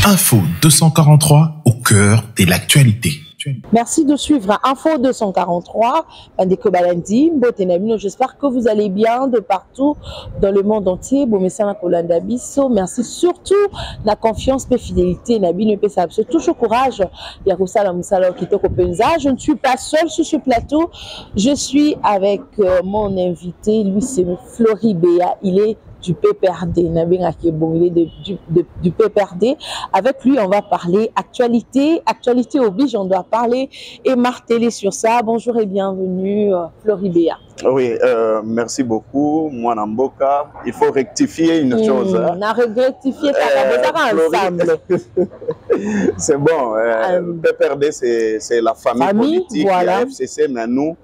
Info 243 au cœur de l'actualité. Merci de suivre Info 243. J'espère que vous allez bien de partout dans le monde entier. Merci surtout la confiance et fidélité. Toujours courage. Je ne suis pas seule sur ce plateau. Je suis avec mon invité. Lui, c'est Floribéa. Il est du PPRD, il est du PPRD. Avec lui, on va parler actualité. Actualité oblige, on doit parler et marteler sur ça. Bonjour et bienvenue, Floribéa. Oui, merci beaucoup, moi Namboka. Il faut rectifier une chose. On a rectifié ensemble. C'est bon. PPRD, c'est la famille politique. Voilà. FCC, mais nous,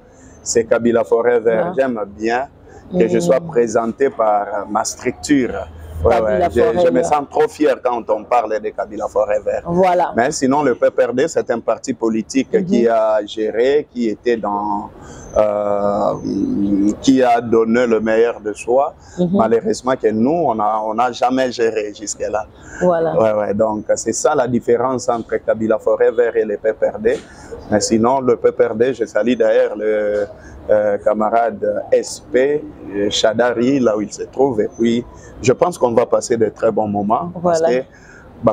c'est Kabila Forever. Ah. J'aime bien que je sois présenté par ma structure. Je me sens trop fier quand on parle de Kabila Forever. Voilà. Mais sinon, le PPRD, c'est un parti politique qui a géré, qui était dans... qui a donné le meilleur de soi. Malheureusement que nous, on n'a jamais géré jusque-là. Voilà. Donc, c'est ça la différence entre Kabila Forever et le PPRD. Mais sinon, le PPRD, je salue d'ailleurs le camarade SP, Chadari, là où il se trouve. Et puis, je pense qu'on va passer de très bons moments. Parce que les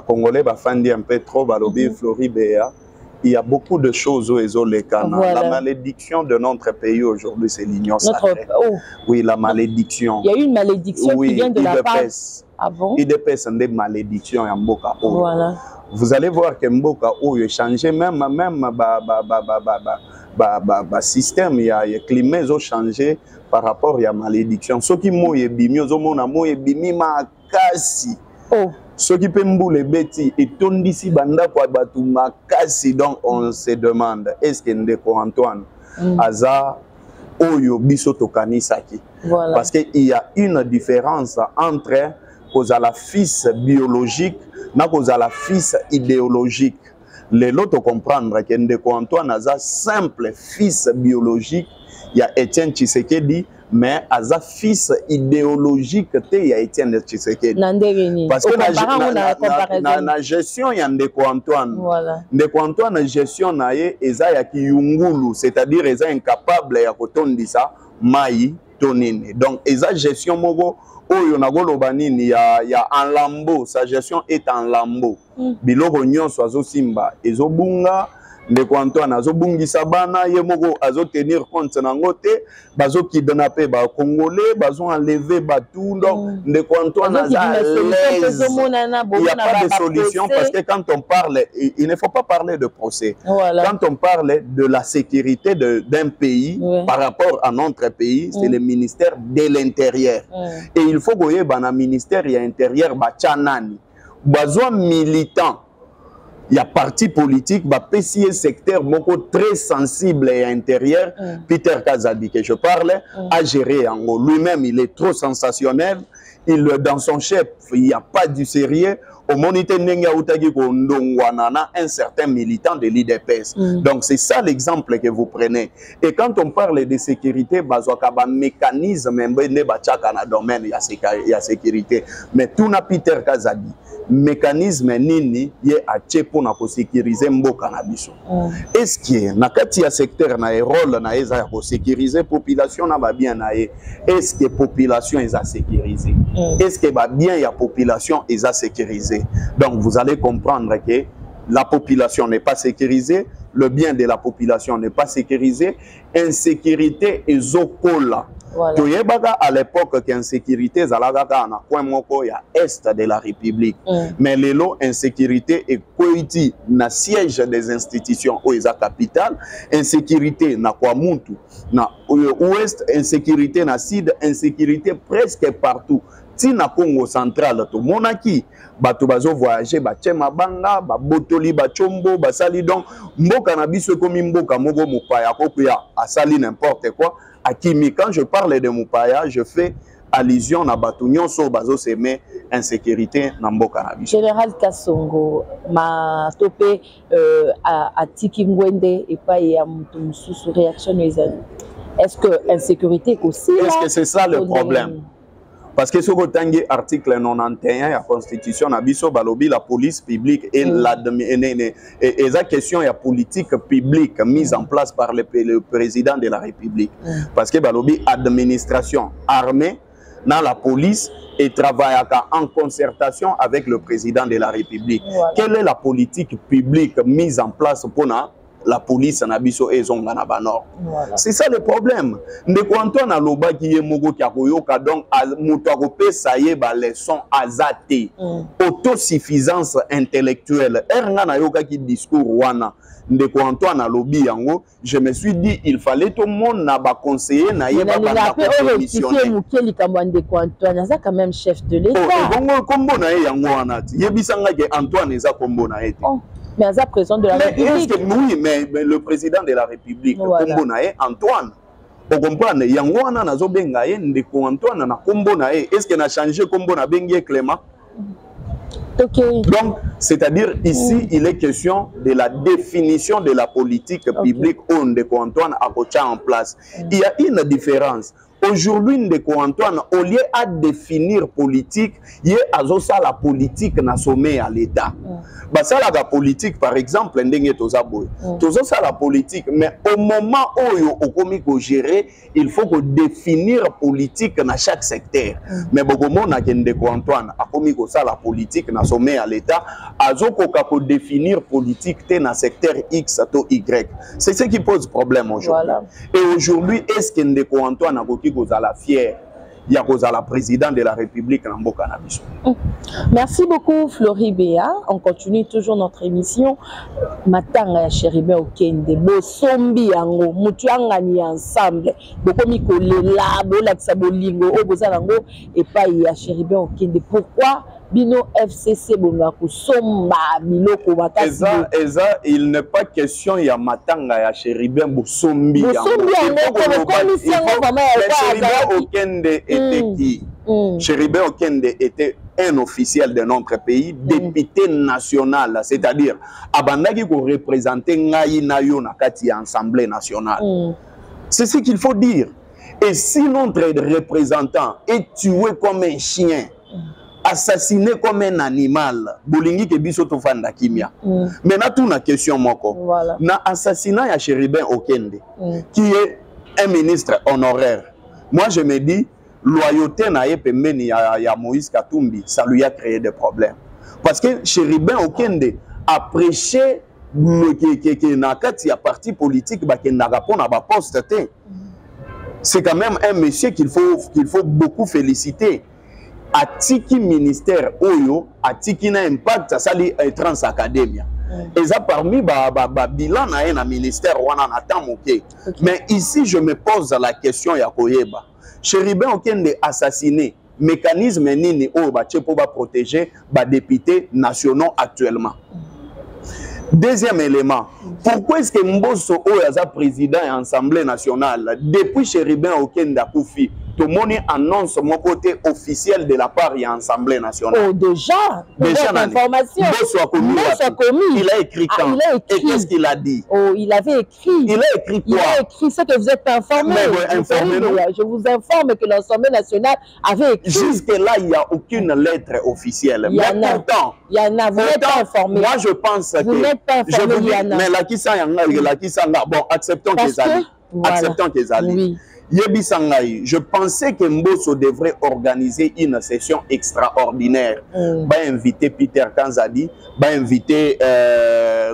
Congolais fandi un peu trop, lobby Floribéa. Il y a beaucoup de choses où ils ont les canaux. La malédiction de notre pays aujourd'hui, c'est l'union sacrée. Oui, la malédiction. Il y a eu une malédiction qui vient de la part. Avant. Il dépêche des malédictions en Mboka. Voilà. Vous allez voir que Mboka a changé même système, il y a climat qui a changé par rapport à la malédiction. Ce qui est bimi, makasi. Ce qui peut les bêtis et ton d'ici banda kwa batu makasi. Donc on se demande est-ce que Ndeko Antoine Aza Oyo biso tokanisaki. Parce qu'il y a une différence entre la fils biologique et la fils idéologique. Les autres comprendre que Ndeko Antoine Aza simple fils biologique, il y a Étienne Tshisekedi, mais Aza fils idéologique, il y a Étienne Tshisekedi. Parce que la gestion, il y a Ndeko Antoine. Ndeko Antoine, gestion, il y a Yungulu, c'est-à-dire qu'il est incapable de faire maï, tonine. Donc, il y a gestion, il y a en lambeau, sa gestion est en lambeau. Biloko nyonso azo simba, ezo bunga, Ndeko Antoine azo bungi sabana, yemoko azo tenir compte nangote, bazo kidnapper ba Congolais, bazo enlever batou, donc Ndeko Antoine aza à l'aise. Il n'y a pas de solution parce que quand on parle, il ne faut pas parler de procès. Quand on parle de la sécurité d'un pays par rapport à notre pays, c'est le ministère de l'Intérieur. Et il faut que le ministère de l'Intérieur, Bachanani, besoin militant. Il y a parti politique, PCA secteur très sensible et intérieur. Peter Kazadi, que je parle, a géré en gros. Lui-même, il est trop sensationnel. Dans son chef, il n'y a pas du sérieux. Au moniteur un certain militant de l'IDPS. Donc c'est ça l'exemple que vous prenez. Et quand on parle de sécurité, il y a un mécanisme domaine, il y a sécurité. Mais tout n'a Peter Kazadi. Mécanisme nini ye ache pour sécuriser mboka na biso. Est-ce que na kati ya secteur na rôle na eza ya sécuriser population na ba bien na ye? Est-ce que population est sécurisée? Est-ce que ba bien ya population est sécurisée? Donc vous allez comprendre que la population n'est pas sécurisée, le bien de la population n'est pas sécurisé, insécurité et zokola. À l'époque, l'insécurité est à l'est de la République. Mais l'insécurité est coïti na siège des institutions où est la capitale, insécurité na Kwamuntu, na ouest, insécurité na sud, insécurité presque partout. Si na Congo central, to monaki, bato bazo voyager, bache mabanga, botoli, bachombo, basali donc, mboka na biso komi mboka mogo mupaya kokuya asali n'importe quoi. Akimi, quand je parle de mupaya, je fais allusion à Batunion sur bazo seme insécurité na mboka na biso. Général Kassongo, ma topé à Tiki Ngwende et pas y a sous réaction. Est-ce que insécurité aussi? Est-ce que c'est ça le problème? Parce que ce que article 91 de la Constitution, la police publique et la question de la politique publique mise en place par le président de la République. Parce que l'administration armée dans la police et travaille en concertation avec le président de la République. Voilà. Quelle est la politique publique mise en place pour la police na biso ezonga na banor? Voilà. C'est ça le problème. Ndeko Antoine aloba ki yemogo ki akoyoka donc muto akopesa ye ba leçon azate. Autosuffisance intellectuelle. Eranga na yoka ki discours wana. Ndeko Antoine alobi yango, je me suis dit il fallait tout le monde na ba conseiller na ye ba missionnaire. Mukeli kamwande ko Antoine, ça quand même chef de l'État. Bongo kombo na ye yango wana ti. Yebisanga ke Antoine eza kombo na ye. Mais à président de la République. Oui, mais le président de la République, voilà. Kombo na ye Antoine. Vous comprenez? Yango wana nazo benga ye ndeko Antoine na kombo na ye. Est-ce que na changé kombo na bengi Clément? Okay. Donc, c'est-à-dire ici, il est question de la définition de la politique publique où Ndeko Antoine a coché en place. Il y a une différence. Aujourd'hui, Ndeko Antoine, au lieu de définir politique, il y a la politique na sommet à l'État. Ça, la politique, par exemple, la politique, mais au moment où on gérer, il faut que définir politique dans chaque secteur. Mais beaucoup de gens Ndeko Antoine a commis la politique na sommet à l'État, a définir politique dans secteur X ou Y. C'est ce qui pose problème aujourd'hui. Voilà. Et aujourd'hui, est-ce que Ndeko Antoine a la fière, il y a la présidente de la République dans Mboka na biso. Merci beaucoup Floribéa. On continue toujours notre émission. Matanga ya Chéribin Okende. Bosombi yango, mutu angani ensemble. Bokomi kolela, bolakisa bolingo, obozanango et pas ya Chéribin Okende. Pourquoi Bino FCC Bongaku Somba Biloko Bakasi? Eza, il n'est pas question ya Matanga ya Chéribin Bosombi yango. Chéribin Okende était qui? Chéribin Okende était un officiel de notre pays, député national, c'est-à-dire abandaki ko représenter ngai na yo na kati ya Assemblée nationale. C'est ce qu'il faut dire. Et si notre représentant est tué comme un chien, assassiné comme un animal, bolingi ke biso to fanda kimia. Maintenant tout na question moko. Voilà. Na assassinat ya Chéribin Okende, qui est un ministre honoraire. Moi je me dis loyauté na ye pembeni ya Moïse Katumbi, ça lui a créé des problèmes. Parce que Chéribin Okende a prêché que na kati ya parti politique ba kendaka pona ba poste te. C'est quand même un monsieur qu'il faut beaucoup féliciter. Atiki ministère Oyo, Atiki na impact ça li Trans Academia. Et ça parmi bilan na ministère wana na tamoké. Mais ici je me pose la question ya koyeba. Chéribin Okende assassiné, mécanisme nini o ba tchepo ba protéger ba députés nationaux actuellement. Deuxième élément, pourquoi est-ce que Mbosso Oyaza président et Assemblée nationale depuis Chéribin Okende a Koufi, tout le monde annonce mon côté officiel de la part de l'Assemblée nationale. Oh, déjà l'information. Mbosso a commis. Il a écrit quand? Et qu'est-ce qu'il a dit? Oh, il avait écrit. Il a écrit quoi? Il a écrit ce que vous êtes informé. Je vous informe que l'Assemblée nationale avait écrit. Jusque-là, il n'y a aucune lettre officielle. Mais pourtant, il y en a. Vous n'êtes pas informé. Moi, je pense que. Vous n'êtes pas informé, Yana. Mais la Kisanga, bon, acceptons qu'ils allaient. Acceptons qu'ils allaient. Oui. Je pensais que Mbosso devrait organiser une session extraordinaire. Va inviter Peter Kanzadi, va inviter,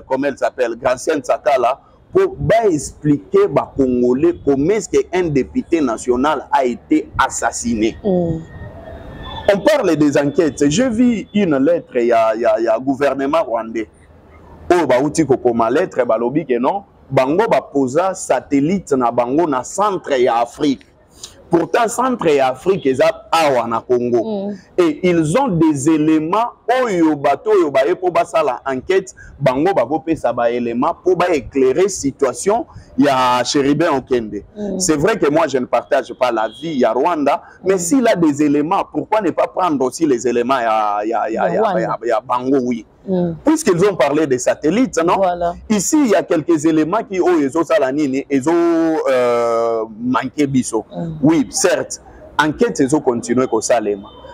comment elle s'appelle, Gracienne Sakala, pour expliquer aux Congolais comment est-ce qu'un député national a été assassiné. On parle des enquêtes. J'ai vu une lettre, il y a gouvernement rwandais. Oh, bah, outi kokoma lettre, bah, lobby que non. Bango ba posa satellite na bango na centre et Afrique. Pourtant, centre et Afrique, ils ont awa na Congo. Et ils ont des éléments oyo bato yo ba pour basala enquête, bango ba kopé ça ba éléments pour ba éclairer situation ya Chéribin Okende. C'est vrai que moi je ne partage pas la vie ya Rwanda, mais s'il a des éléments, pourquoi ne pas prendre aussi les éléments ya bango oui. Puisqu'ils ont parlé des satellites, non? Voilà. Ici, il y a quelques éléments qui ont manqué biso. Oui, certes. enquête ils ont continué comme ça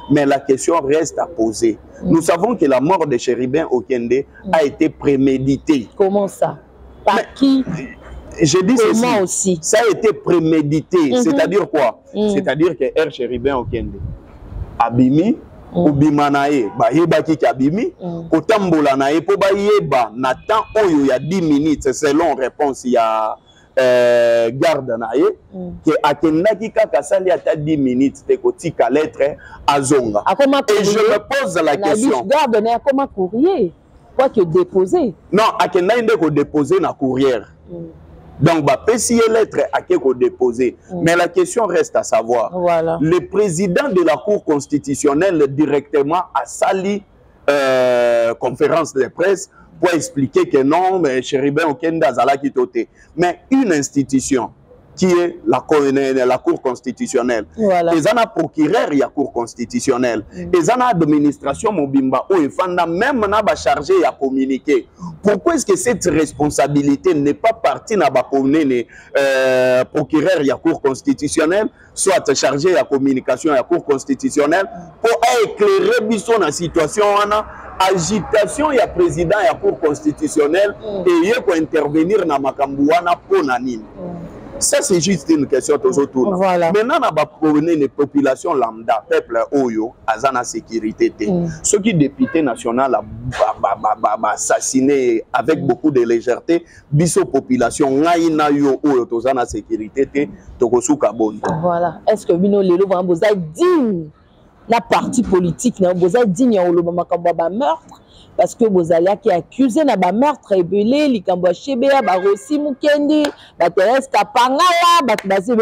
mais la question reste à poser. Nous savons que la mort de Chérubin Okende a été préméditée. Comment ça? Par qui? Je dis ceci, moi aussi. Ça a été prémédité. C'est-à-dire quoi? C'est-à-dire que R. Chérubin Okende abimi ou bimanae ba yeba ki abimi kotambola na ye po ba yeba na temps oyo ya 10 minutes selon réponse ya garde na ye que akendaki kaka sali ata 10 minutes te kotika lettre azonga. Et je me pose la question. Garde na comment courrier? Quoi que déposer? Non, akendaki nde ko déposer na courrière. Donc, bah, si lettre à qui qu'on déposer. Mais la question reste à savoir. Voilà. Le président de la Cour constitutionnelle directement a sali conférence de presse pour expliquer que non, mais Chérubin Okende azala kitote. Mais une institution qui est la Cour constitutionnelle. Voilà. Et en a procureur, il y a Cour constitutionnelle. Et en a administration Mobimba, où il faut même chargé à communiquer. Pourquoi est-ce que cette responsabilité n'est pas partie dans le procureur, il y a Cour constitutionnelle, soit chargé à communication, il y a Cour constitutionnelle, pour éclairer la situation, agitation, il y a président, il y a Cour constitutionnelle, et il y a intervenir dans Makambouana pour Nanine. Ça, c'est juste une question autour. Voilà. Maintenant, on a les populations lambda, peuple Oyo, Azana sécurité. Ceux qui députés national assassiné avec beaucoup de légèreté, biso population, Naïna yo Oyo, Tozana sécurité, Tokosuka Bondo. Voilà. Est-ce que Bino Lelo va vous digne la partie politique, vous êtes digne au Makamba meurtre? Parce que vous allez qui accusé na ba meurtre ébélé likambo chebea ba Rossi Mukendi ba Thérèse Kapangala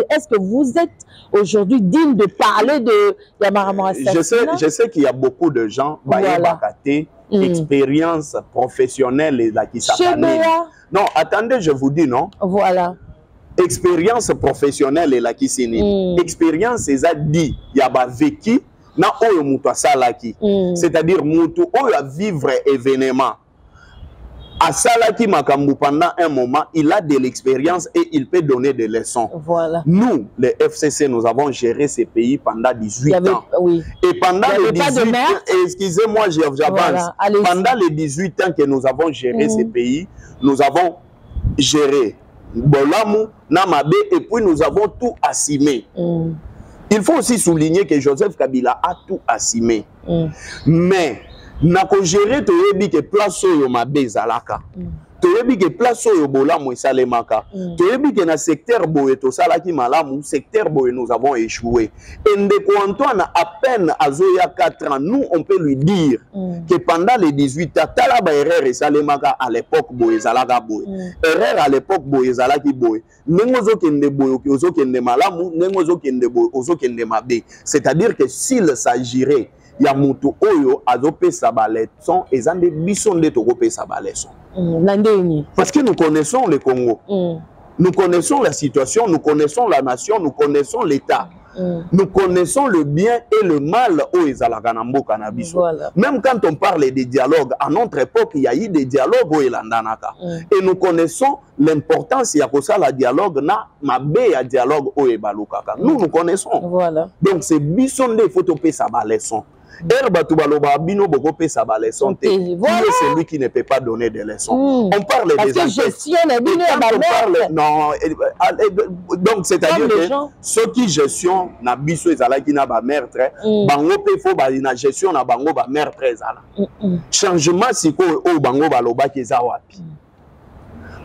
est-ce que vous êtes aujourd'hui digne de parler de Yamarama assassinat? Je sais qu'il y a beaucoup de gens bakate expérience professionnelle et la qui s'appelle. Non, attendez, je vous dis non. Voilà. Expérience professionnelle et la qui s'est expérience c'est à dit il y a ba vécu na oyo mutu asalaki c'est-à-dire mutu oyo a vivre événement asalaki makambu pendant un moment il a de l'expérience et il peut donner des leçons. Voilà. Nous les FCC nous avons géré ces pays pendant 18 ans. Oui. Et pendant les 18 ans, excusez-moi j'avance, voilà, pendant les 18 ans que nous avons géré ces pays, nous avons géré Bolamu, Namabe et puis nous avons tout assumé. Il faut aussi souligner que Joseph Kabila a tout assumé. Mais, nako gérer toyebi que place yo mabe zalaka. Toyebi que place yo bolamu esalemaka. Toyebi que na secteur boye to salaki malamu, secteur boye nous avons échoué. Et Ndeko Antoine à peine azoya 4 ans, nous on peut lui dire que pendant les 18 ans, talaba erreur esalemaka à l'époque boye zalaka boye. Erreur à l'époque boye zalaki boye. Nengozo kende boye ozo kende malamu, nengozo kende boye ozo kende mabe. C'est-à-dire que s'il s'agirait ya mutu oyo azope sa leçon et zande bisonde tokope sa leçon. Parce que nous connaissons le Congo. Nous connaissons la situation, nous connaissons la nation, nous connaissons l'État. Nous connaissons le bien et le mal au Ezalaganambo Canabiso. Même quand on parle des dialogues, à notre époque, il y a eu des dialogues au Elandanaka. Et nous connaissons l'importance, il y a que ça, la dialogue, na mabe ya dialogue au Ebalukaka. Nous connaissons. Voilà. Donc c'est bisonde, il faut toper sa leçon. Voilà. Qui est celui qui ne peut pas donner des leçons. On parle des gestion non, donc c'est-à-dire que ceux qui gestion na biso ezalaki na ba meurtre bango pe fo ba na gestion na bango ba meurtre ezala. Changement siko o bango baloba ki eza wapi.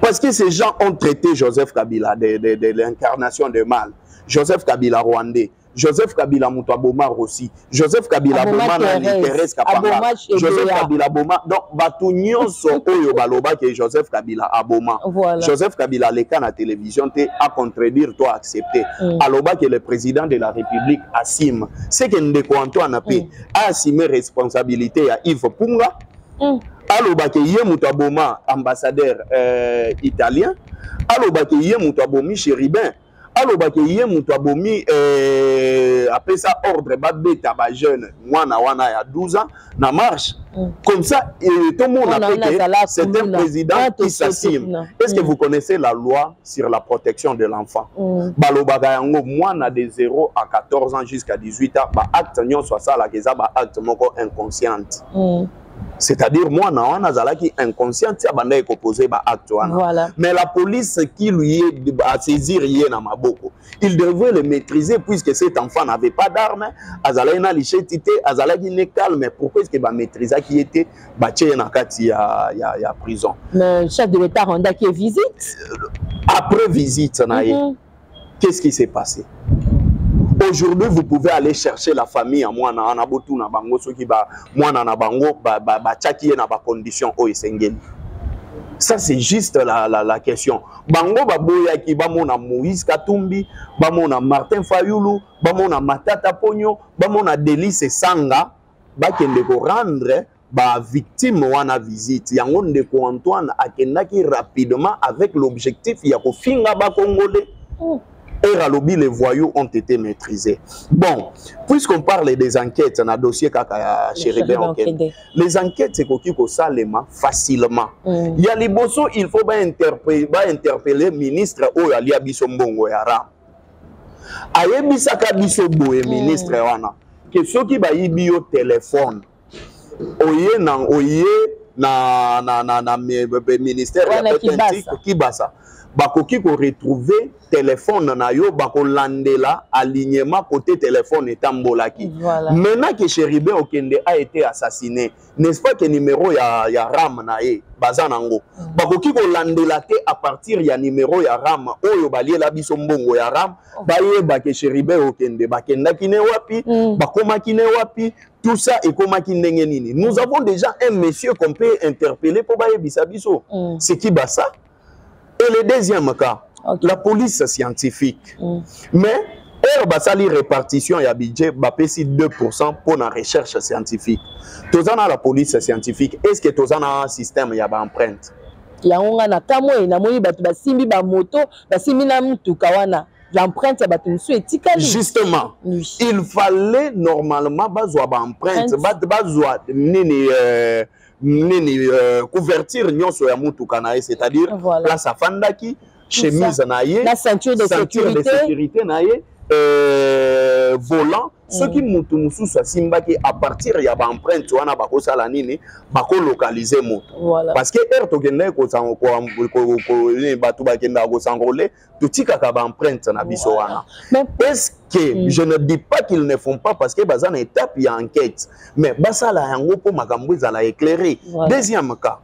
Parce que ces gens ont traité Joseph Kabila de l'incarnation de mal. Joseph Kabila rwandais. Joseph Kabila Moutouaboma aussi. Joseph Kabila Boma Thérèse Kapanga. Joseph Kabila Boma. Donc, Batounion so oyo baloba que Joseph Kabila Aboma. Joseph Kabila les cannes à télévision a contredire toi accepter. Aloba que le président de la République assume. C'est que Ndeko Antoine a assumé responsabilité à Yves Punga. Aloba que Yé Moutouaboma ambassadeur italien. Aloba que Yé Moutouabomi Chérubin alobaki ye mutu abomi après ça ordre babeta ba jeune mwana wana ya 12 ans na marche comme ça tout le monde a fait que c'est un président qui s'assume. Est-ce que vous connaissez la loi sur la protection de l'enfant? Balobaka yango mwana de 0 à 14 ans jusqu'à 18 ans ba acte nyon soit ça la keza ba acte moko inconsciente. C'est-à-dire moi na wana zalaki inconscient ya banda e poser ba acte wana. Voilà. Mais la police qui lui est à saisir yé na maboko, il devrait le maîtriser puisque cet enfant n'avait pas d'armes, azalaki na lichetité, azalaki ne calme, pourquoi est-ce que ba maîtriser qui était ba tché na kati ya prison. Mais chef de l'État renda qui visite après visite na yé. Qu'est-ce qui s'est passé? Aujourd'hui, vous pouvez aller chercher la famille à moi na botu na bango soki ba mwana na bango ba tchaki na ba condition o esengeli. Ça c'est juste la question. Bango ba boya ki ba mona Moïse Katumbi, ba mona Martin Fayulu, ba mona Matata Ponyo, ba mona Delice Sanga, ba kende ko rendre ba victime wana visite. Yango ndeko Antoine akendaki rapidement avec l'objectif ya ko finga ba Congolais. Et Ralobi, les voyous ont été maîtrisés. Bon, puisqu'on parle des enquêtes, dans le dossier Kaka Chéribé, les enquêtes, c'est qu'on salema facilement. Il y a les bossos, il faut interpeller le ministre ou Ali Abisombongo Yara. Ayebisaka Bisobo et ministre Wana. Que ceux qui ba yibi au téléphone, oye na ministère qui basa. Bakoki ko retrouver téléphone na yo bako landela alignement côté téléphone etambolaki. Voilà. Maintenant que Chéribé Okende a été assassiné, n'est-ce pas que numéro ya RAM na ye bazanango bakoki ko landela te à partir ya numéro ya RAM oyo baliela biso mbongo ya RAM baye ba que Chéribé Okende bakenda kine wapi bakoma kine wapi tout ça et comment qui ndenge nini. Nous avons déjà un monsieur qu'on peut interpeller pour baye bisabiso. C'est qui basa? Et le deuxième cas, la police scientifique. Mais, basali répartition ya budget, bapesi 2% pour la recherche scientifique. Tozana la police scientifique, est-ce que tozana un système ya ba empreinte? Ya onga na kamo na moyi batu basimbi ba moto, basimbi na mutuka wana. L'empreinte ba tunsu etikali. Justement, il fallait normalement bazwa ba empreinte, bazwa nini couverture nyonso ya mutuka na ye, c'est-à-dire place afandaki, chemise na ye, la ceinture de sécurité na ye, volant, ce qui mutu mususu asimbaki à partir ya ba empreinte wana bakosala nini bako localiser moto. Parce que to kende ko batu bakenda ko s'enrôler tutika ka ba empreinte na biso wana. Est-ce que je ne dis pas qu'ils ne font pas parce que bazana étape ya enquête, mais basala yango po makambo ezala éclairé. Deuxième cas,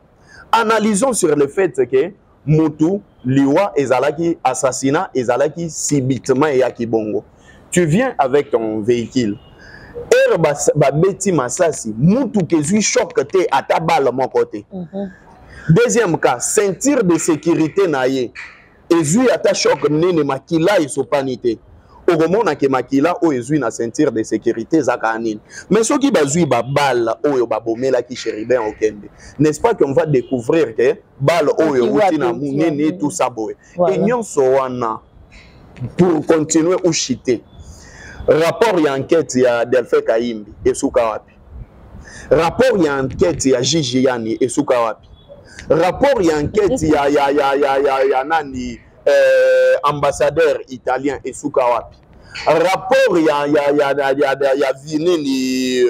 analysons sur le fait que Moutou, Liwa, ezalaki assassinat, ezalaki subitement et yakibongo. Tu viens avec ton véhicule. Beti Masasi, Moutou kezui choc te à ta balle mon côté. Deuxième cas, ceinture de sécurité naye. Ezui à ta choc nene makila isopanité. Okomona ke makila o ezui na ceinture de sécurité zakanine. Mais ceux qui bazui ba balle oyo ba bomela ki Chéribé Okende. N'est-ce pas qu'on va découvrir que balle oyo wuti na munene tout ça boy. Et nyonso wana pour continuer ou chiter. Rapport y enquête ya Delphin Kaimbi et Soukawapi. Rapport y enquête ya Gigi Yani et Soukawapi. Rapport y enquête ya nani ambassadeur italien et Soukawapi. Rapport ya Vinini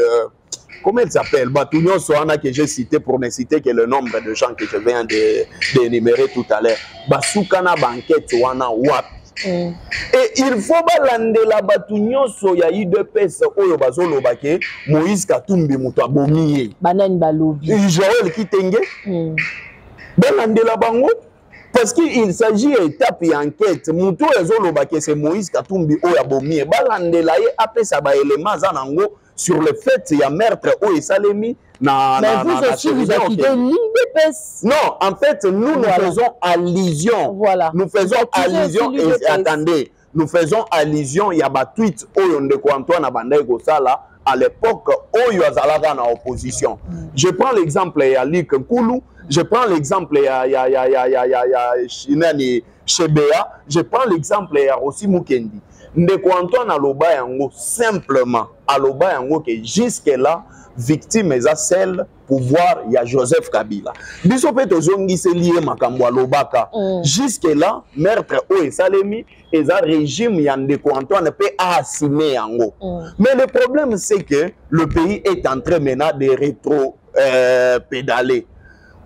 comment il s'appelle? Batunion Soana que j'ai cité pour ne citer que le nombre de gens que je viens d'énumérer tout à l'heure. Basukana banquette wana wapi. Et il faut balande la batunion soya UDPS oyo bazolo bake Moïse Katumbi muto abomiye. Banane balobi. Joël Kitenge. Balande la bango. Parce qu'il s'agit d'étape et enquête. Muto ezolo bake c'est Moïse Katumbi oyo abomiye. Balande la ye apé sa ba élément zanango sur le fait il y a meurtre oyo salemi. Mais vous aussi, vous avez quitté l'UDPS. Non, en fait, nous faisons allusion. Voilà. Nous faisons allusion et attendez, nous faisons allusion. Il y a un tweet où Antoine Abandai Gosala à l'époque où il y a en opposition. Je prends l'exemple de Luc Koulou. Je prends l'exemple chez Béa, je prends l'exemple ya aussi Mukendi. Ndeko Antoine aloba yango simplement aloba yango que jusque là victime eza celle pouvoir ya Joseph Kabila. Biso pe tozongi se lié makambo alobaka. Jusque là meurtre o esalemi eza régime ya Ndeko Antoine pe assimé yango. Mais le problème c'est que le pays est en train maintenant de rétro pédaler.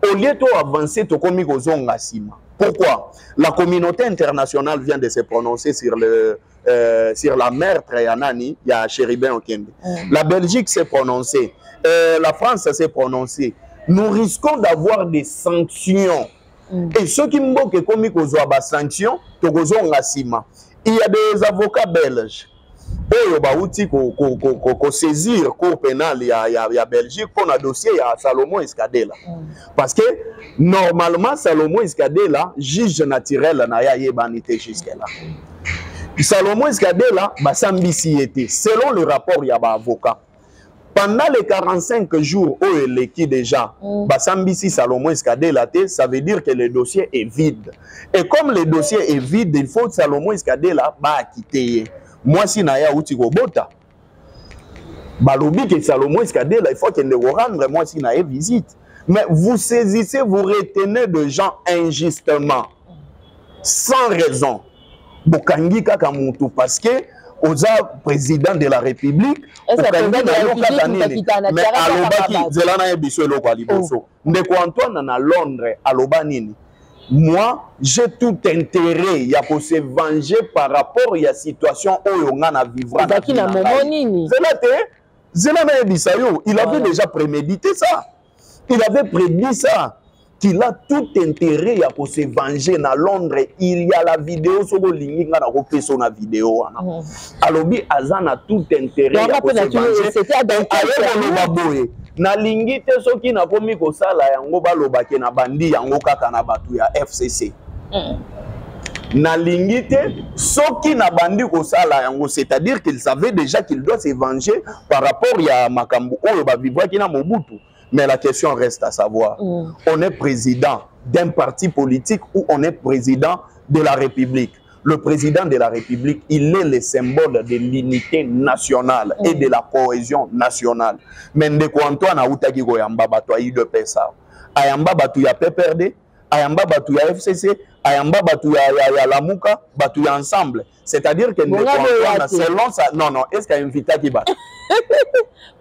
Au lieu d'avancer to komi kozonga sima. Pourquoi? La communauté internationale vient de se prononcer sur la meurtre Yanani, il y a Chéribin Okende. La Belgique s'est prononcée, la France s'est prononcée. Nous risquons d'avoir des sanctions. Et ceux qui me disent que comme il y a des sanctions, il y a des avocats belges. Il y a saisir le cours pénal il y a Belgique pour un dossier à Salomon Escadela. Parce que normalement, Salomon Escadela, juge naturel, n'a pas été jusque-là. Salomon Escadela, selon le rapport, il y a un avocat. Pendant les 45 jours où il est déjà, Salomon Escadela, ça veut dire que le dossier est vide. Et comme le dossier est vide, il faut que Salomon Escadela quitter. Moi, si Naya Outi Gobota, Balobi que Salomon Escadela, il faut qu'il le rendre, moi, si Naya visite. Mais vous saisissez, vous retenez de gens injustement, sans raison. Bokangi Kakamutu, parce que Oza, président de la République, mais Alobaki, Zelana Ebiso Eloko Aliboso, Ndeko Antoine à Londres, Alobanini. Moi, j'ai tout intérêt à se venger par rapport à la situation où on a vivre. Il avait déjà prémédité ça. Il avait prédit ça. Qu'il a tout intérêt à se venger à Londres. Il y a la vidéo sur le ligne, il a la vidéo. Alors, Azan a tout intérêt à se venger. Na lingite soki na komi ko sala yango balobake na bandi yango kaka na batu ya FCC. Na lingite soki na bandi ko sala yango, c'est-à-dire qu'il savait déjà qu'il doit se venger par rapport à makambo oyo ba vivwa ki na Mobutu. Mais la question reste à savoir, on est président d'un parti politique ou on est président de la République. Le président de la République, il est le symbole de l'unité nationale et de la cohésion nationale. Mais Ndeko Antoine a outaki ko yamba batu ayi de pesa. Ayamba batu ya PPRD, ayamba batu ya FCC, ayamba batu ya Lamuka, batu ya ensemble. C'est-à-dire que Ndeko Antoine, selon ça, non, est-ce qu'il y a invité qui bat?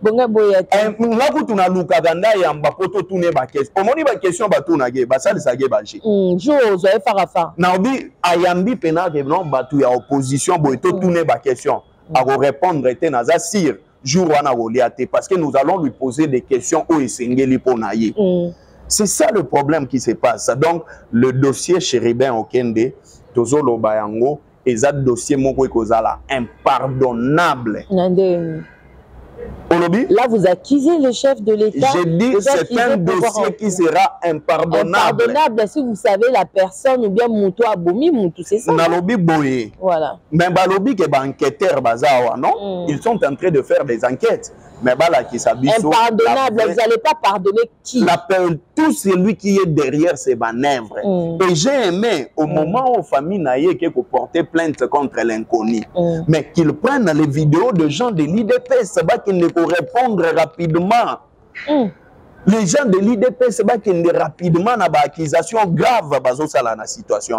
Bonga boyate. Ngaku tuna luka ganda yamba poto tune ba question. Omoni ba question ba tuna ge, ba sali sa ge ba ji. Jo zo e farafa. Na obi ayambi pena ke non batu ya opposition bo to tune ba question. A répondre était na za sir jour wana goliate parce que nous allons lui poser des questions au esengeli pona ye. C'est ça le problème qui se passe. Donc le dossier Chéribin Okende tozolo bayango eza dossier moko ekozala impardonnable. Là, vous accusez le chef de l'État. J'ai dit c'est un dossier qui sera impardonnable. Impardonnable si vous savez la personne ou bien Moutou Abomi, Moutou, c'est ça. Nalobi boye. Voilà. Mais Balobi qui est enquêteur bazawa, non? Ils sont en train de faire des enquêtes. Mais Bala qui s'habille. Impardonnable, vous n'allez pas pardonner qui? Tout celui qui est derrière ces manœuvres. Et j'ai aimé au moment où famille Naye qui portait plainte contre l'inconnu, mais qu'ils prennent les vidéos de gens de l'IDP, c'est pas qu'ils ne peuvent répondre rapidement. Les gens de l'IDP, c'est pas qu'ils ne rapidement na ba accusation grave bazo sala na situation.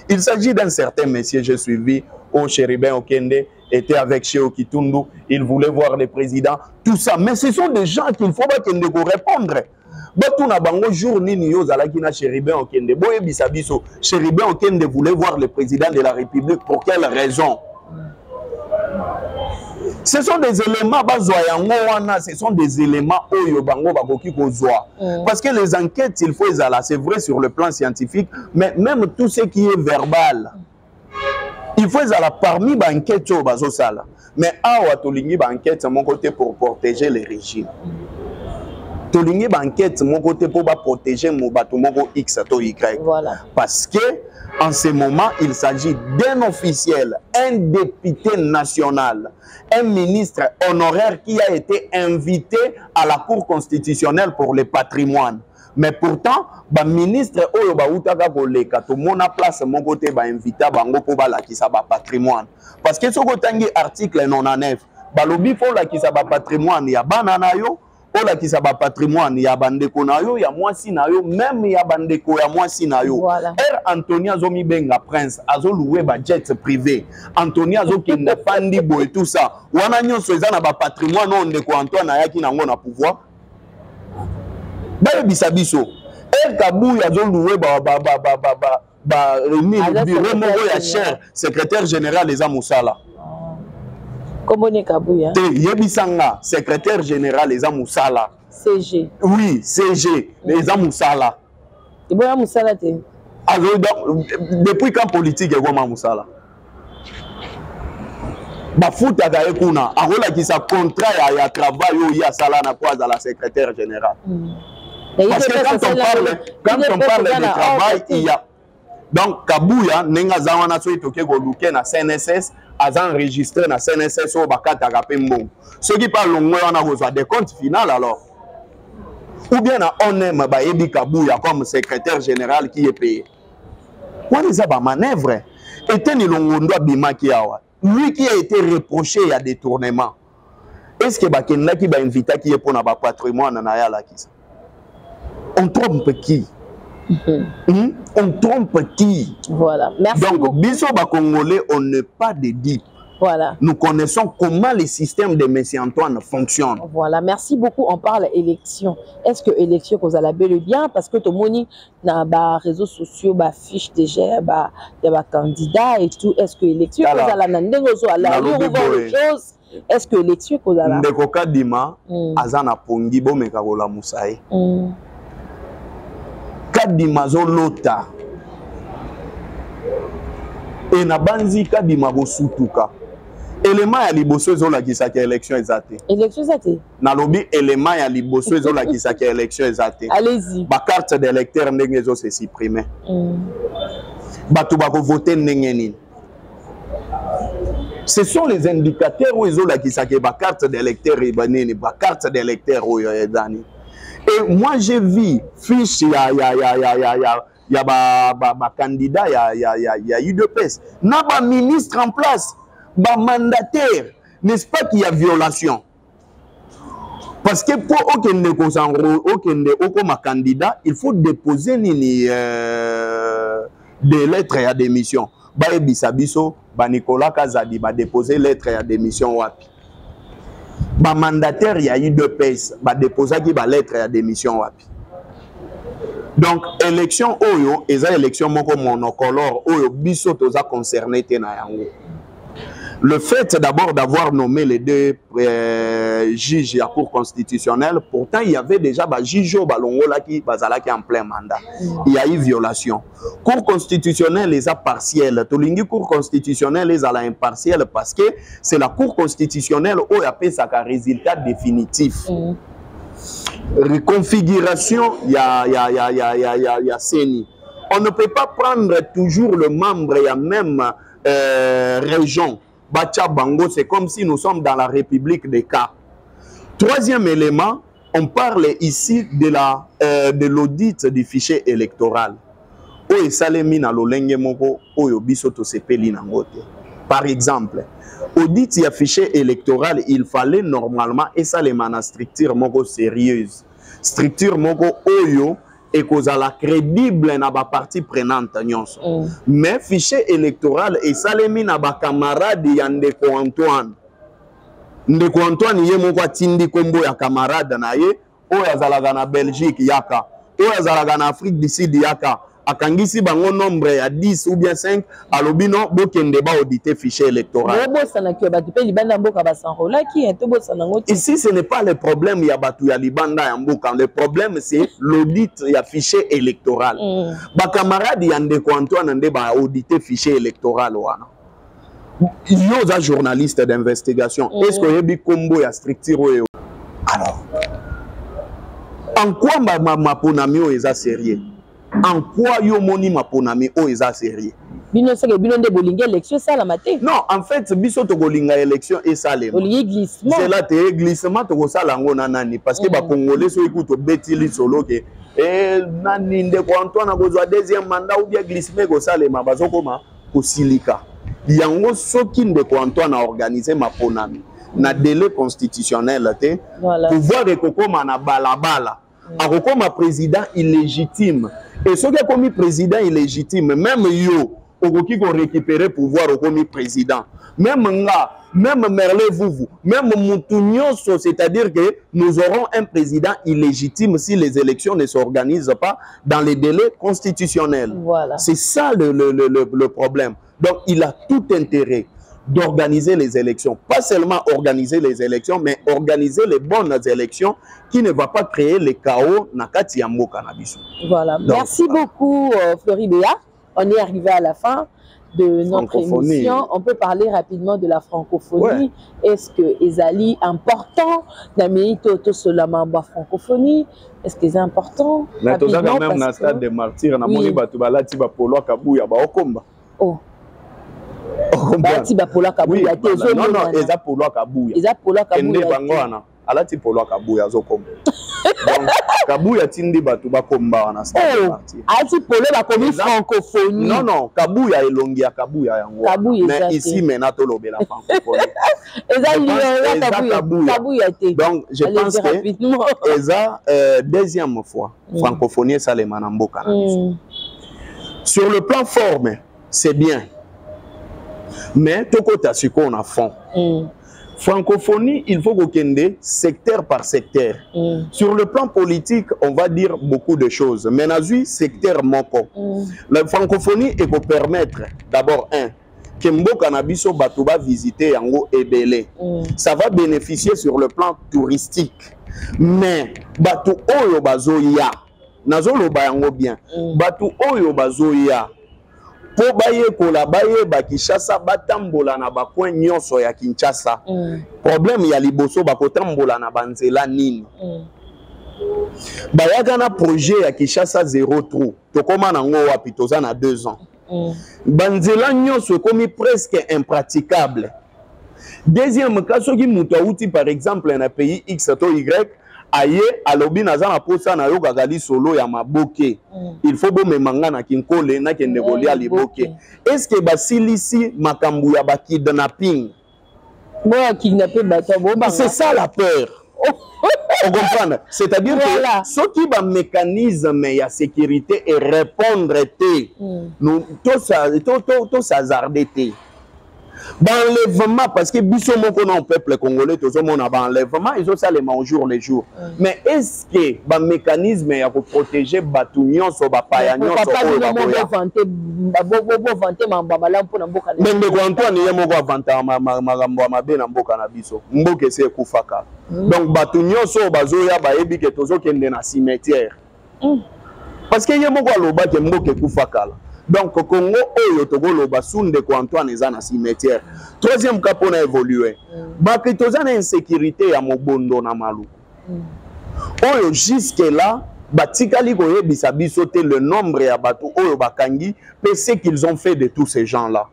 Il s'agit d'un certain monsieur, j'ai suivi au Chéribin Okende, était avec Cheo Kitundu, il voulait voir le président, tout ça. Mais ce sont des gens qu'il ne faut pas qu'ils ne répondre. Batuna bango jour nini yo zalaki na Chéribin Okende. Boye bisabiso, Chéribin Okende voulait voir le président de la République pour quelle raison? Ce sont des éléments ce sont des éléments oyo bango bakoki kozwa. Parce que les enquêtes, il faut ezala, c'est vrai sur le plan scientifique, mais même tout ce qui est verbal. Il faut ezala parmi ba enquêtes au bazo sala. Mais awa tolingi ba enquête mon côté pour protéger les régimes. tolingi ba enquête mon côté pour protéger mon bateau moko X to Y. Voilà. Parce que en ce moment, il s'agit d'un officiel, un député national, un ministre honoraire qui a été invité à la Cour constitutionnelle pour le patrimoine. Mais pourtant, le ministre oyo ba utaka koleka to mona place mon côté ba invité bango pour ba la ki sa ba patrimoine. Parce que ce kotangi article 99, ba lobi fo la ki sa ba patrimoine ya banana yo. Ola qui sa ba patrimoine ya bandeko na yo ya mwasi na yo même ya bandeko ya mwasi na yo. Voilà. Anthony azomi benga prince azo louer ba jet privé. Anthony azo kenda fandi bo et tout ça. Wana nyonso eza na ba patrimoine on ndeko Antoine ayaki nango na pouvoir. Ba bisabiso. Kabou azo louer ba bureau moko ya cher secrétaire général les Amoussala. Comment est Kabouya? Yebisanga, secrétaire général les Amoussala. CG. Oui, CG, les Amoussala. Et bon, Amoussala, depuis quand politique est comme Amoussala? Bafout à Gaekuna, a rola qui sa contrat à travail où il y a Sala na quoi à la secrétaire générale. Parce que quand on parle de travail, il y a. Donc, Kabouya, Nenga Zawana Soitoke Goluke na CNSS, a enregistré na CNSS au Bakata Rapembo. Ceux qui parlent longuement, on a besoin des comptes finaux alors. Ou bien on aime Baebi Kabouya comme secrétaire général qui est payé. Quoi les a manœuvre? Et Teni Longondo Bima Kiawa, lui qui a été reproché à détournement. Est-ce que Bakenda qui va inviter qui est pour notre patrimoine en Ayala qui ça? On trompe qui? On trompe qui? Voilà. Merci. Donc, Biso Congolais, on n'est pas des dupes. Voilà. Nous connaissons comment les systèmes de M. Antoine fonctionnent. Voilà. Merci beaucoup. On parle élection. Est-ce que élection, vous allez bel et bien? Parce que tout le monde dans les réseaux sociaux, fiche déjà, il y a candidat et tout. Est-ce que élection, vous allez est-ce que élection, vous allez Ndekoka Dima, Azana Pongi, Bomekagola Moussaï. Kadimazo lota et na banzi kadimago sutuka élément ya liboso ezola kisaka élection ezate élection ezate na lobi élément ya liboso ezola kisaka élection ezate allez-y ba carte d'électeur ndenge ezo se supprimer batu bako voter ndenge nini. Ce sont les indicateurs où ezola kisaka ba carte d'électeur et banini ba carte d'électeur oyo ezani. Et moi, j'ai vu fiche, il y a candidat, il y a UDPS. Il y a un ministre en place, un mandataire. N'est-ce pas qu'il y a violation? Parce que pour aucun candidat, il faut déposer des lettres à démission. Bisabiso, Nicolas Kazadi va déposer lettres à démission. Ba mandataire il y a eu deux pays ba déposer qui ba lettre à démission wapi. Donc élection oyo eza élection moko monocolore oyo biso toza concerné te na yango. Le fait d'abord d'avoir nommé les deux juges à la Cour constitutionnelle, pourtant il y avait déjà des juges qui étaient en plein mandat. Il y a eu violation. Cour constitutionnelle les a partielle. Tolingi Cour constitutionnelle les a impartielle parce que c'est la Cour constitutionnelle où il y a un résultat définitif. Reconfiguration, il y a CENI. On ne peut pas prendre toujours le membre, il y a même région. Bacha Bango, c'est comme si nous sommes dans la République des Cap. Troisième élément, on parle ici de l'audit du fichier électoral. Par exemple, audit du fichier électoral, il fallait normalement, et ça les mana structure moko sérieuse. Structure moko oyo, et qu'on a la crédible na ba partie prenante nyonso. Mais fichier électoral et salemi na ba camarade ya Ndeko Antoine. Ndeko Antoine ye moko atindi kombo ya camarade na ye oyo azalaga na Belgique yaka, oyo azalaga na Afrique du Sud yaka. Akangisi bango nombre ya 10 ou bien 5 alobino bokende ba auditer fichier électoral. Ici ce n'est pas le problème ya batu ya libanda ya mboka, le problème c'est l'audit ya fichier électoral. Ba camarade ya Ndeko Antoine nde ba auditer fichier électoral wana. Yo za journaliste d'investigation, est-ce que yebi kombo ya structure oyo? Alors En quoi ma ponami o eza sérieux? En quoi yo moni ma ponami o eza sérieux? Bino seke bino nde bolinga élection ça la matin. Non, en fait biso to bolinga élection et ça les. Bolinga glissement. C'est là te glissement to ko sala ngo nanani parce que ba congolais so écoute betili solo ke nani ndeko Antoine akozwa deuxième mandat ou bien glissement ko sala ma bazokoma ko silika. Yango soki ndeko Antoine a organisé ma ponami na délai constitutionnel te pouvoir ekokoma na balabala akokoma président illégitime et soki akomi président illégitime même yo okoki ko récupérer pouvoir okomi président même nga même Merle Vuvu même Moutounioso, c'est-à-dire que nous aurons un président illégitime si les élections ne s'organisent pas dans les délais constitutionnels. Voilà. C'est ça le problème. Donc il a tout intérêt d'organiser les élections. Pas seulement organiser les élections, mais organiser les bonnes élections qui ne va pas créer le chaos dans Kati ya mboka na biso. Voilà. Donc, merci beaucoup Floribéa. On est arrivé à la fin de notre émission. On peut parler rapidement de la francophonie. Ouais. Est-ce que Ezali important d'amener tout cela en francophonie? Est-ce que c'est important? Mais tout ça quand même dans stade de martyrs, na moni batu balati ba polo kabuya ba okomba. Oh. Balati ba polo kabuya te zo non non, eza polo kabuya. Eza polo kabuya. Ende bango wana. Alati polo kabuya zo komba. Donc kabuya tindi batu ba komba wana stade de martyrs. Alati polo ba komi francophonie. Non non, kabuya elongi ya kabuya yango. Mais ici maintenant to lobela francophonie. Kabuya te. Donc je pense que eza deuxième fois francophonie ça les manamboka na biso. Sur le plan forme, c'est bien. Mais tokota siko on a fond. Francophonie, il faut qu'on secteur par secteur. Sur le plan politique, on va dire beaucoup de choses. Mais nazui secteur moko. La francophonie est pour permettre d'abord que mboka na biso bato ba visiter yango ebele. Ça va bénéficier sur le plan touristique. Mais bato oyo bazoya nazo loba yango bien. Bato oyo bazoya po baye kola baye ba Kinshasa batambola na ba coin nyonso ya Kinshasa. Problème ya liboso bakotambola na banzela nini. Bayaka na projet ya Kinshasa 0 trou. Tokoma nango wapi toza na 2 ans. Banzela nyonso komi presque impraticable. Deuxième cas soki muto outi par exemple na pays X to Y aye alobi naza na posa na yo gagali solo ya maboke. Il faut bo memanga na kinkole na kende kolia liboke. Est-ce que basilisi makambu ya ba kidnapping? C'est ça la peur. On comprend. C'est-à-dire que ce qui va mécanisme ya sécurité et répondre nous tous hasarder l'enlèvement, parce que biso moko na peuple congolais tout le monde a enlèvement ils ont ça les au jour les jours. Mais est-ce que ba mécanisme ya ko protéger batu nyonso ba paya nyonso ko vanter mambala mpona mboka na ndeko Antoine ye moko vanter magambo ya mabe na mboka na biso mboka se kufaka. Donc batu nyonso bazoya ba yebi ke tozo kende na cimetière parce que ye moko aloba ke mboka kufaka. Donc Congo oyo tokoloba sunde ko Antoine eza na cimetière. Troisième cas pour évoluer. Baki toza na insécurité ya mobondo na maluku. Oyo jusque là batikali ko yebisa biso te le nombre ya batu oyo bakangi pe ce qu'ils ont fait de tous ces gens là.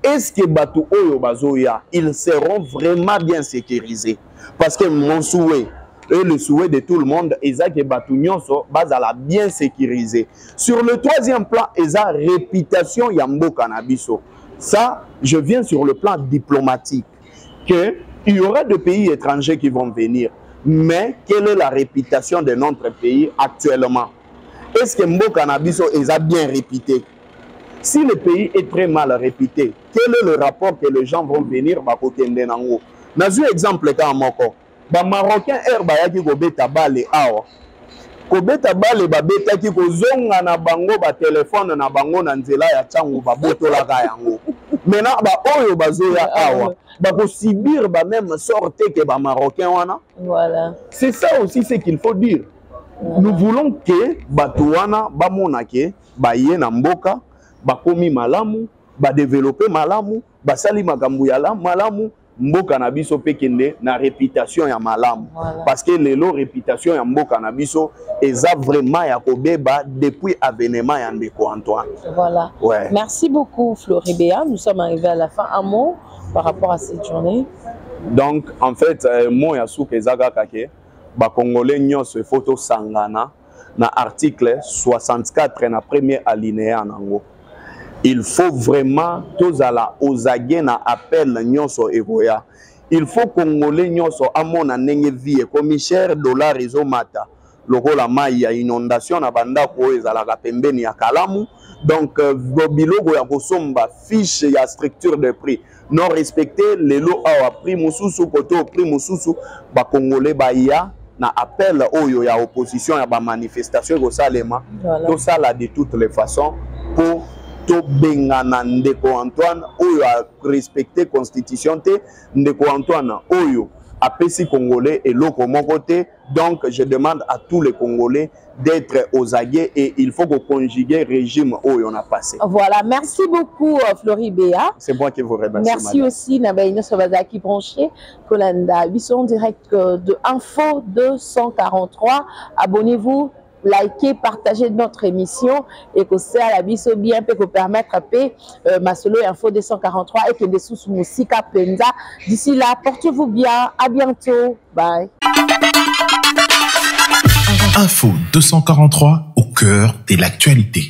Est-ce que batu oyo bazoya ils seront vraiment bien sécurisés? Parce que mon souhait et le souhait de tout le monde est que batu nyonso bazala bien sécurisé. Sur le troisième plan, eza réputation ya mboka na biso. Ça, je viens sur le plan diplomatique. Que il y aura des pays étrangers qui vont venir. Mais quelle est la réputation de notre pays actuellement? Est-ce que mboka na biso eza bien réputé? Si le pays est très mal réputé, quel est le rapport que les gens vont venir bakokende nango? Nazu exemple ka moko. Ba Marocain air bayaki ko beta bale awa. Ko beta bale ba beta ki ko zonga na bango ba téléphone na bango na nzela ya changu ba botola ka yango. Maintenant ba oyo bazoya awa ba ko subir ba même sorte que ba Marocain wana. Voilà. C'est ça aussi ce qu'il faut dire. Nous voulons que batuana ba monake ba ye na mboka ba komi malamu ba développer malamu ba sali makambu ya malamu. mboka na biso pe kende na réputation ya malamu. Parce que lelo réputation ya mboka na biso eza vraiment ya kobeba depuis avènement ya ndeko Antoine. Voilà. Ouais. Merci beaucoup Floribéa. Nous sommes arrivés à la fin. Un mot par rapport à cette journée. Donc en fait moi ya souk ezaka kake ba congolais nyonso photo sangana na article 64 na premier alinéa nango. Il faut vraiment tozala ozage na appel nyonso evoya. Il faut congolais nyonso amona ndenge vie comme cher dollar ezomata lokola mai ya inondation na banda ko ezalaka pembeni ya kalamu. Donc biloko ya kosomba fiche ya structure de prix non respecté lelo awa prix mususu koto prix mususu ba congolais ba ya na appel oyo ya opposition ya ba manifestation ko salema to sala de toutes les façons pour to bengana ndeko Antoine oyo a respecter constitution te ndeko Antoine oyo apesi congolais et loko moko te. Donc je demande à tous les congolais d'être aux aguets et il faut qu'on conjuguer régime oyo on a passé. Voilà, merci beaucoup Floribéa. C'est moi qui vous remercie. Merci madame. aussi Nabaïno Sobazaki branché Kolanda. Ils sont en direct de Info 243. Abonnez-vous, likez, partagez notre émission et que ça la biso bien peut permettre à Masolo Info 243 et que des sous Moussika Penza. D'ici là, portez-vous bien. À bientôt. Bye. Info 243 au cœur de l'actualité.